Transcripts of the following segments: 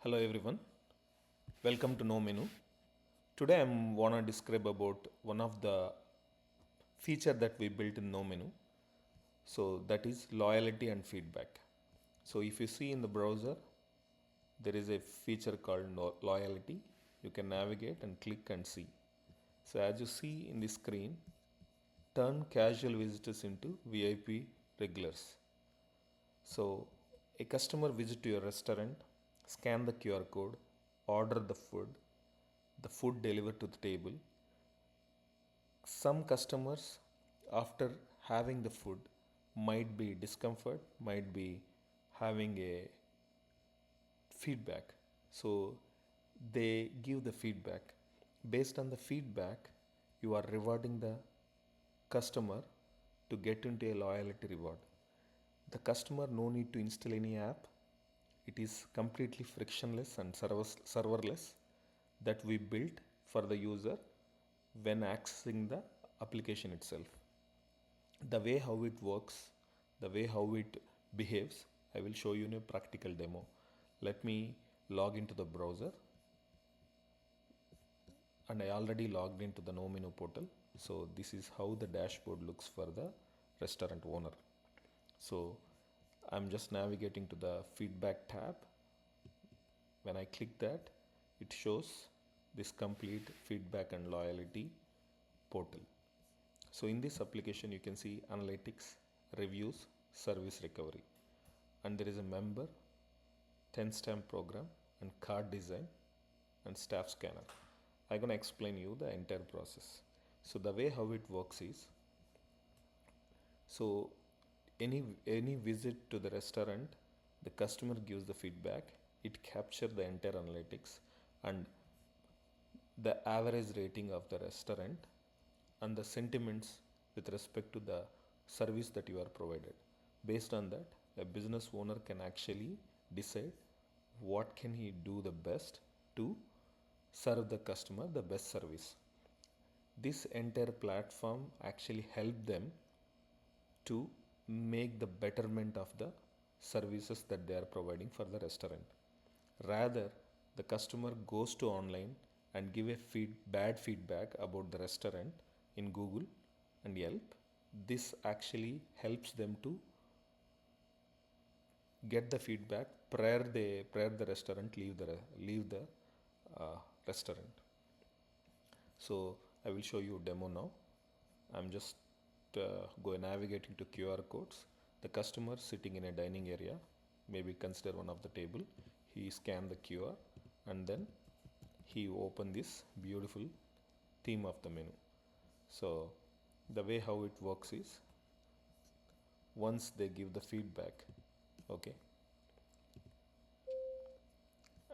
Hello everyone, welcome to NoMenu. Today I want to describe about one of the feature that we built in NoMenu. So that is loyalty and feedback. So if you see in the browser, there is a feature called loyalty. You can navigate and click and see. So as you see in the screen, turn casual visitors into VIP regulars. So a customer visit to your restaurant, scan the QR code, order the food delivered to the table. Some customers, after having the food, might be discomfort, might be having a feedback. So they give the feedback. Based on the feedback, you are rewarding the customer to get into a loyalty reward. The customer no need to install any app. It is completely frictionless and serverless that we built for the user when accessing the application itself. The way how it works, the way how it behaves, I will show you in a practical demo. Let me log into the browser, and I already logged into the NoMenu portal. So this is how the dashboard looks for the restaurant owner. So I'm just navigating to the feedback tab. When I click that, it shows this complete feedback and loyalty portal. So in this application, you can see analytics, reviews, service recovery, and there is a member, 10 stamp program, and card design, and staff scanner. I'm gonna explain you the entire process. So the way how it works is, so any visit to the restaurant, the customer gives the feedback. It captures the entire analytics and the average rating of the restaurant and the sentiments with respect to the service that you are provided. Based on that, a business owner can actually decide what can he do the best to serve the customer the best service. This entire platform actually help them to make the betterment of the services that they are providing for the restaurant. Rather, the customer goes to online and give a bad feedback about the restaurant in Google and Yelp. This actually helps them to get the feedback prior the restaurant leave the restaurant. So I will show you demo now. I'm just go navigating to QR codes. The customer sitting in a dining area, maybe consider one of the table. He scanned the QR and then he opened this beautiful theme of the menu. So the way how it works is, once they give the feedback, okay,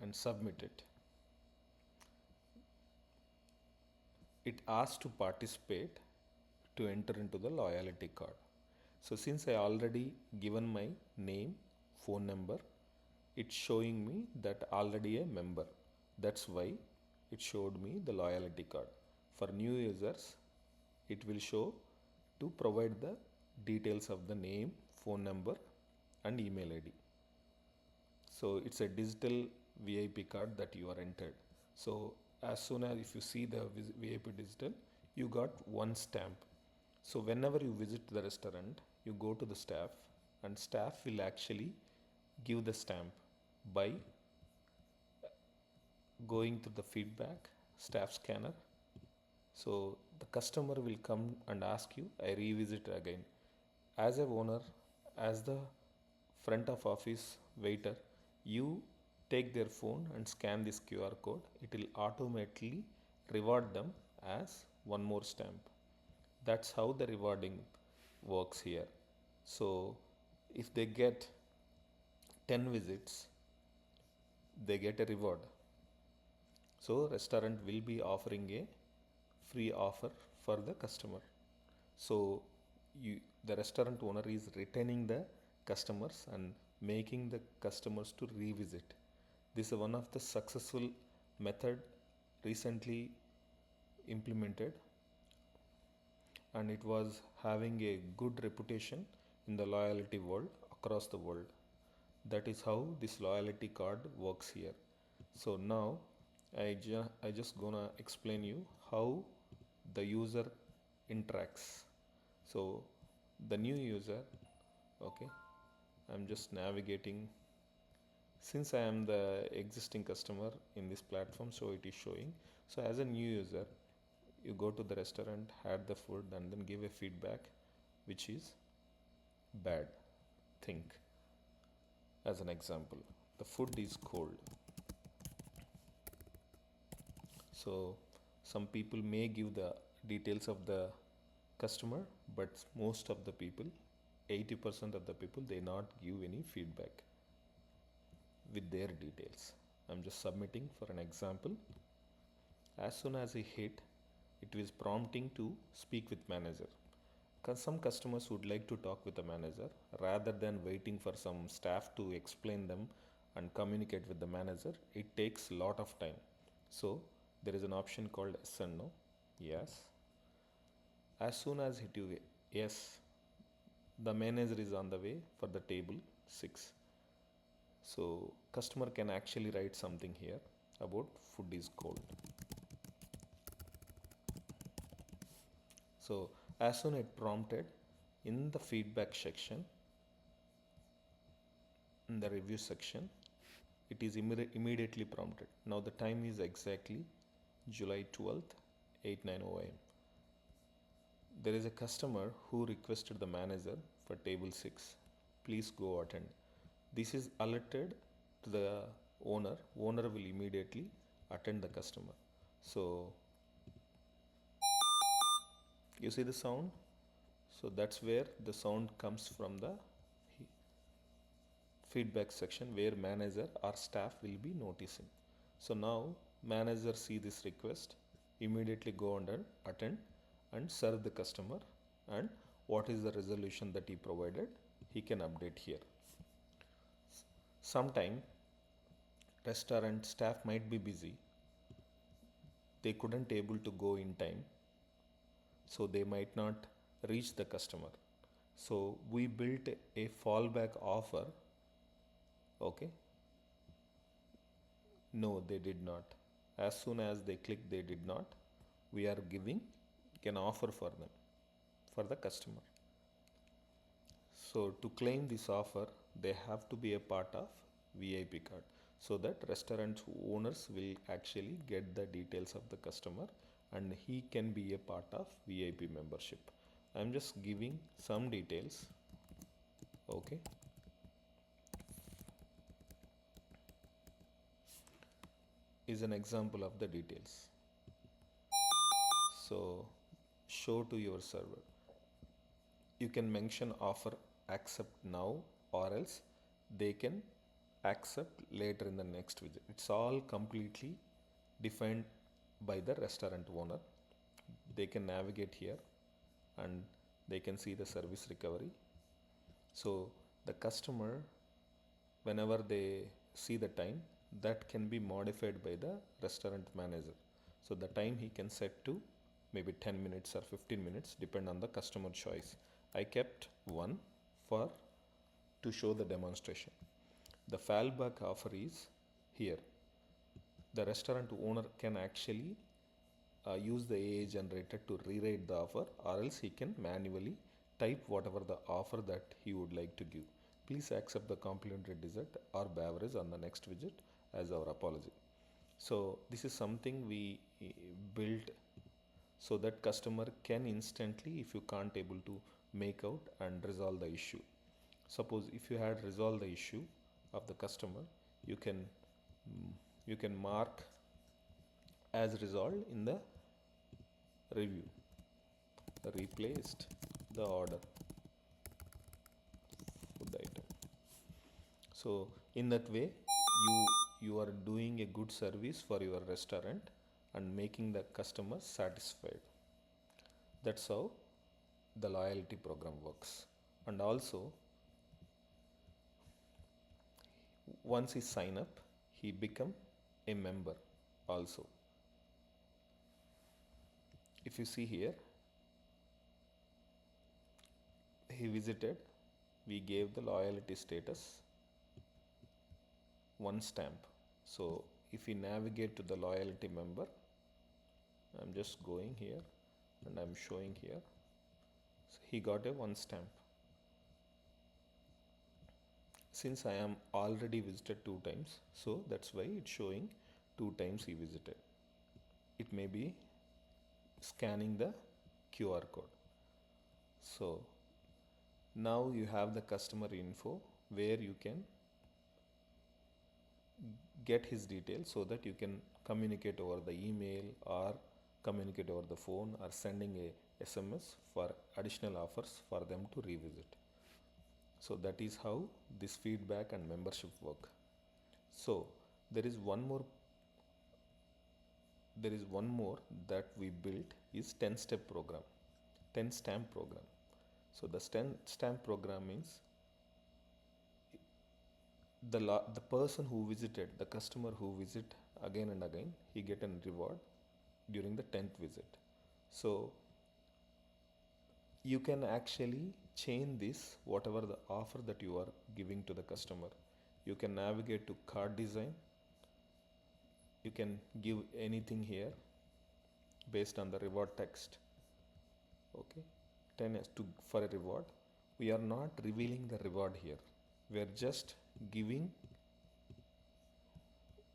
and submit it, it asks to participate to enter into the loyalty card. So since I already given my name, phone number, it's showing me that already a member. That's why it showed me the loyalty card. For new users, it will show to provide the details of the name, phone number, and email ID. So it's a digital VIP card that you are entered. So as soon as if you see the VIP digital, you got one stamp. So whenever you visit the restaurant, you go to the staff and staff will actually give the stamp by going to the feedback staff scanner. So the customer will come and ask you, I revisit again. As a owner, as the front of office waiter, you take their phone and scan this QR code. It will automatically reward them as one more stamp. That's how the rewarding works here. So if they get 10 visits, they get a reward. So restaurant will be offering a free offer for the customer. So the restaurant owner is retaining the customers and making the customers to revisit. This is one of the successful method recently implemented, and it was having a good reputation in the loyalty world across the world. That is how this loyalty card works here. So now I just gonna explain you how the user interacts. So the new user, okay, I'm just navigating. Since I am the existing customer in this platform, so it is showing. So as a new user, you go to the restaurant, had the food, and then give a feedback, which is bad. Think as an example, the food is cold. So some people may give the details of the customer, but most of the people, 80% of the people, they not give any feedback with their details. I'm just submitting for an example. As soon as I hit, it is prompting to speak with manager. Because some customers would like to talk with the manager rather than waiting for some staff to explain them and communicate with the manager. It takes a lot of time. So there is an option called yes and no. Yes. As soon as hit you yes, the manager is on the way for the table 6. So customer can actually write something here about food is cold. So as soon it prompted in the feedback section, in the review section, it is immediately prompted. Now the time is exactly July 12th, 8:09 am. There is a customer who requested the manager for table 6. Please go attend. This is alerted to the owner. Owner will immediately attend the customer. So you see the sound? So that's where the sound comes from, the feedback section where manager or staff will be noticing. So now manager see this request, immediately go and attend and serve the customer, and what is the resolution that he provided, he can update here. Sometime restaurant staff might be busy, they couldn't able to go in time, so they might not reach the customer. So we built a fallback offer. Okay, no, they did not. As soon as they click they did not, we are giving an offer for them, for the customer. So to claim this offer, they have to be a part of VIP card, so that restaurant owners will actually get the details of the customer and he can be a part of VIP membership. I'm just giving some details. Okay. Is an example of the details. So show to your server. You can mention offer accept now, or else they can accept later in the next visit. It's all completely defined by the restaurant owner. They can navigate here and they can see the service recovery. So the customer, whenever they see the time, that can be modified by the restaurant manager. So the time he can set to maybe 10 minutes or 15 minutes, depend on the customer choice. I kept 1 for to show the demonstration. The fallback offer is here. The restaurant owner can actually use the AI generator to rewrite the offer, or else he can manually type whatever the offer that he would like to give. Please accept the complimentary dessert or beverage on the next visit as our apology. So this is something we built so that customer can instantly, if you can't able to make out, and resolve the issue. Suppose if you had resolved the issue of the customer, you can mark as resolved in the review. Replaced the order food item. So in that way, you are doing a good service for your restaurant and making the customer satisfied. That's how the loyalty program works. And also, once he sign up, he become a member also. If you see here, he visited, we gave the loyalty status 1 stamp. So if we navigate to the loyalty member, I'm just going here and I'm showing here. So he got a 1 stamp. Since I am already visited 2 times, so that's why it's showing 2 times he visited. It may be scanning the QR code. So now you have the customer info where you can get his details so that you can communicate over the email or communicate over the phone or sending a SMS for additional offers for them to revisit. So that is how this feedback and membership work. So there is one more that we built is 10-step program, 10 stamp program. So the 10 stamp program means the person who visited, the customer who visit again and again, he get a reward during the 10th visit. So you can actually change this whatever the offer that you are giving to the customer. You can navigate to card design. You can give anything here based on the reward text. Okay, 10 is to for a reward. We are not revealing the reward here. We are just giving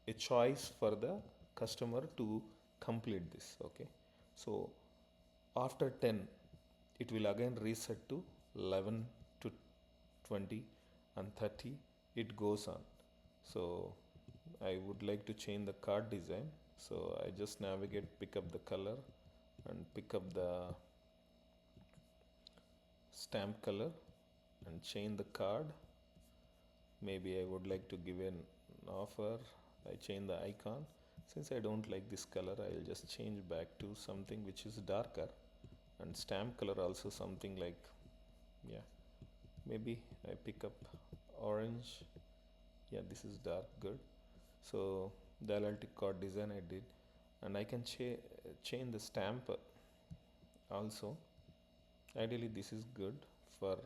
a choice for the customer to complete this. Okay, so after 10 it will again reset to 11 to 20 and 30, it goes on. So I would like to change the card design, so I just navigate, pick up the color and pick up the stamp color and change the card. Maybe I would like to give an offer. I change the icon. Since I don't like this color, I'll just change back to something which is darker, and stamp color also something like, yeah, maybe I pick up orange. Yeah, this is dark, good. So the loyalty card design I did, and I can change the stamp also. Ideally this is good for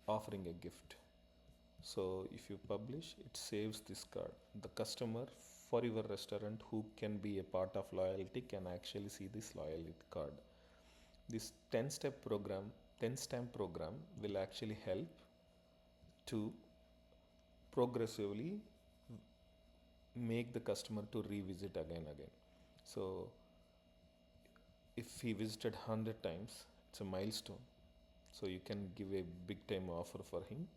offering a gift. So if you publish, it saves this card. The customer for your restaurant who can be a part of loyalty can actually see this loyalty card. This 10-step program, 10 stamp program will actually help to progressively make the customer to revisit again and again. So if he visited 100 times, it's a milestone. So you can give a big time offer for him,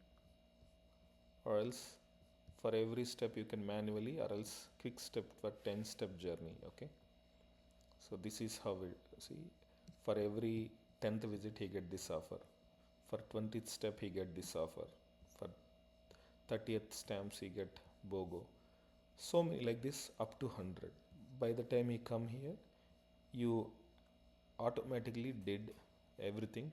or else for every step you can manually, or else quick step for 10-step journey. Okay, so this is how we see. For every 10th visit he get this offer, for 20th step he get this offer, for 30th stamps he get BOGO. So many like this up to 100. By the time he come here, you automatically did everything